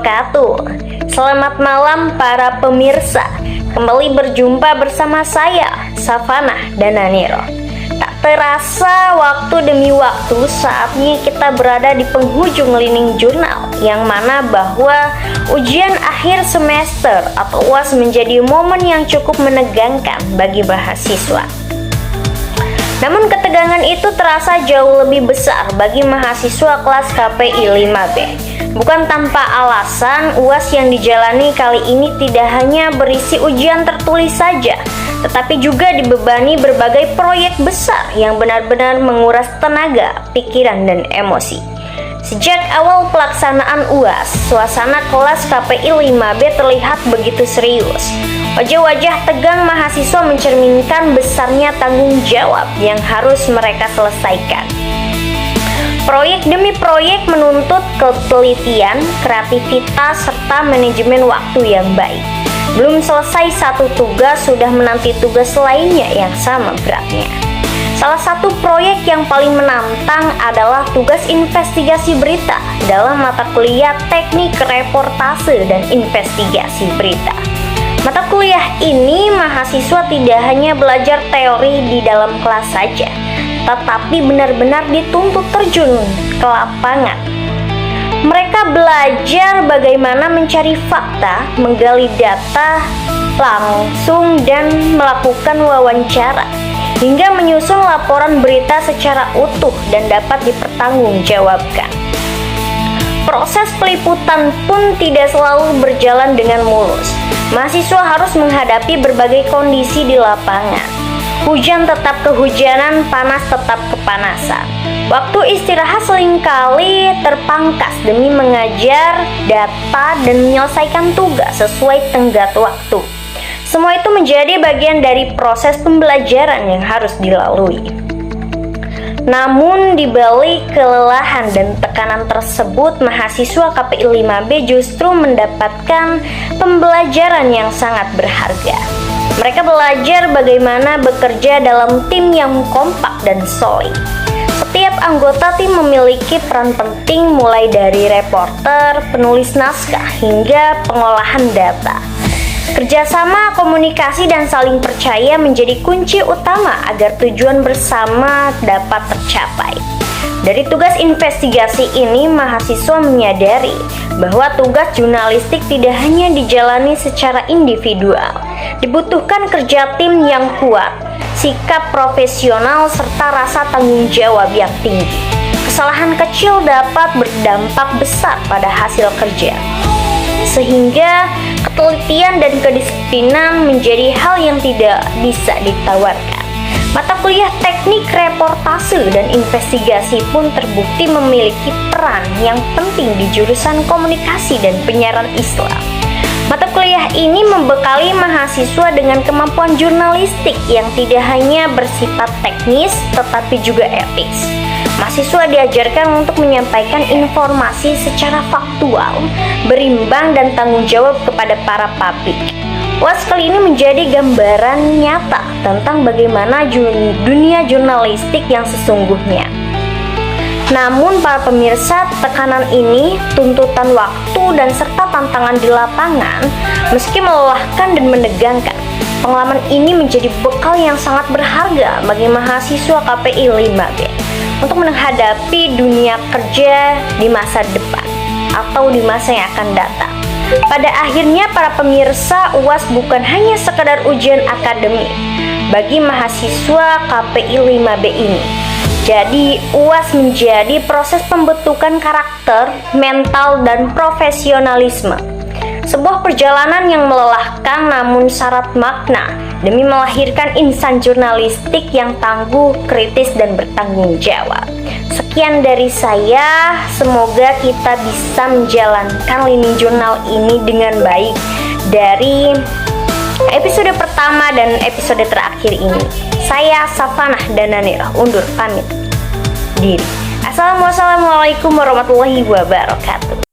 wabarakatuh. Selamat malam para pemirsa. Kembali berjumpa bersama saya, Safanah Dananiro. Tak terasa waktu demi waktu saatnya kita berada di penghujung lini jurnal, yang mana bahwa ujian akhir semester atau UAS menjadi momen yang cukup menegangkan bagi mahasiswa. Namun ketegangan itu terasa jauh lebih besar bagi mahasiswa kelas KPI 5B. Bukan tanpa alasan, UAS yang dijalani kali ini tidak hanya berisi ujian tertulis saja, tetapi juga dibebani berbagai proyek besar yang benar-benar menguras tenaga, pikiran, dan emosi. Sejak awal pelaksanaan UAS, suasana kelas KPI 5B terlihat begitu serius. Wajah-wajah tegang mahasiswa mencerminkan besarnya tanggung jawab yang harus mereka selesaikan. Proyek demi proyek menuntut ketelitian, kreativitas, serta manajemen waktu yang baik. Belum selesai satu tugas, sudah menanti tugas lainnya yang sama beratnya. Salah satu proyek yang paling menantang adalah tugas investigasi berita dalam mata kuliah Teknik Reportase dan Investigasi Berita. Mata kuliah ini mahasiswa tidak hanya belajar teori di dalam kelas saja, tetapi benar-benar dituntut terjun ke lapangan. Mereka belajar bagaimana mencari fakta, menggali data langsung, dan melakukan wawancara, hingga menyusun laporan berita secara utuh dan dapat dipertanggungjawabkan. Proses peliputan pun tidak selalu berjalan dengan mulus. Mahasiswa harus menghadapi berbagai kondisi di lapangan. Hujan tetap kehujanan, panas tetap kepanasan. Waktu istirahat seringkali terpangkas demi mengajar data dan menyelesaikan tugas sesuai tenggat waktu. Semua itu menjadi bagian dari proses pembelajaran yang harus dilalui. Namun di balik kelelahan dan tekanan tersebut, mahasiswa KPI 5B justru mendapatkan pembelajaran yang sangat berharga. Mereka belajar bagaimana bekerja dalam tim yang kompak dan solid. Setiap anggota tim memiliki peran penting, mulai dari reporter, penulis naskah, hingga pengolahan data. Kerjasama, komunikasi, dan saling percaya menjadi kunci utama agar tujuan bersama dapat tercapai. Dari tugas investigasi ini, mahasiswa menyadari bahwa tugas jurnalistik tidak hanya dijalani secara individual. Dibutuhkan kerja tim yang kuat, sikap profesional, serta rasa tanggung jawab yang tinggi. Kesalahan kecil dapat berdampak besar pada hasil kerja, sehingga ketelitian dan kedisiplinan menjadi hal yang tidak bisa ditawarkan. Mata kuliah Teknik Reportase dan Investigasi pun terbukti memiliki peran yang penting di jurusan Komunikasi dan Penyiaran Islam. Mata kuliah ini membekali mahasiswa dengan kemampuan jurnalistik yang tidak hanya bersifat teknis, tetapi juga etis. Mahasiswa diajarkan untuk menyampaikan informasi secara faktual, berimbang, dan tanggung jawab kepada para publik. UAS kali ini menjadi gambaran nyata tentang bagaimana dunia jurnalistik yang sesungguhnya. Namun para pemirsa, tekanan ini, tuntutan waktu, dan serta tantangan di lapangan, meski melelahkan dan menegangkan, pengalaman ini menjadi bekal yang sangat berharga bagi mahasiswa KPI 5B untuk menghadapi dunia kerja di masa depan atau di masa yang akan datang. Pada akhirnya para pemirsa, UAS bukan hanya sekedar ujian akademik bagi mahasiswa KPI 5B ini. Jadi UAS menjadi proses pembentukan karakter, mental, dan profesionalisme. Sebuah perjalanan yang melelahkan namun syarat makna demi melahirkan insan jurnalistik yang tangguh, kritis, dan bertanggung jawab. Sekian dari saya, semoga kita bisa menjalankan lini jurnal ini dengan baik dari episode pertama dan episode terakhir ini. Saya Safanah Dananiro undur pamit diri. Assalamualaikum warahmatullahi wabarakatuh.